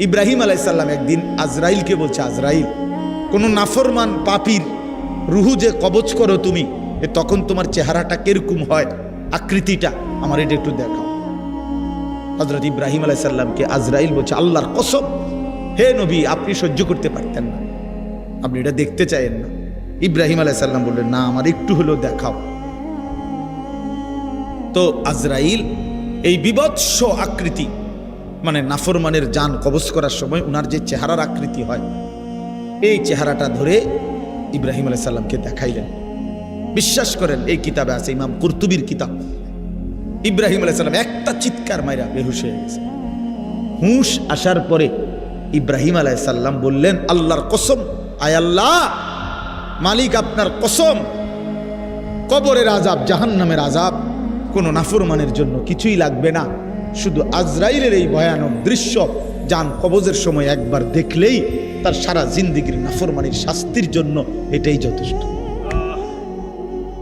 ইব্রাহিম আলাইহিস সালাম একদিন আজরাইলকে বলছে, আজরাইল, কোন নাফরমান পাপীর রুহু যে কবজ করো তুমি, তখন তোমার চেহারাটা কিরকম হয়, আকৃতিটা আমার এটা একটু দেখাও। হযরত ইব্রাহিম আলাইহিস সালামকে আজরাইল বলছে, আল্লাহর কসম হে নবী, আপনি সহ্য করতে পারতেন না, আপনি এটা দেখতে চাইেন না। ইব্রাহিম আলাইহিস সালাম বললেন, না, আমার একটু হলেও দেখাও। তো আজরাইল এই বিভৎস আকৃতি, মানে নাফরমানের জান কবজ করার সময় উনার যে চেহারার আকৃতি হয়, এই চেহারাটা ধরে ইব্রাহিম আলাইহিস সালামকে দেখাইলেন। বিশ্বাস করেন, এই কিতাবে আছে, ইমাম কুরতুবীর কিতাব। ইব্রাহিম আলাইহিস সালাম একটা চিৎকার মাইরা বেহুশ হয়ে গেছে। হুঁশ আসার পরে ইব্রাহিম আলাইহিস সালাম বললেন, আল্লাহর কসম, আয় আল্লাহ, মালিক আপনার কসম, কবরের আযাব, জাহান্নামের আযাব কোনো নাফরমানের জন্য কিছুই লাগবে না, শুধু আজরাইলের এই ভয়ানক দৃশ্য জান কবজের সময় একবার দেখলেই তার সারা জিন্দেগীর নাফরমানির শাস্তির জন্য এটাই যথেষ্ট।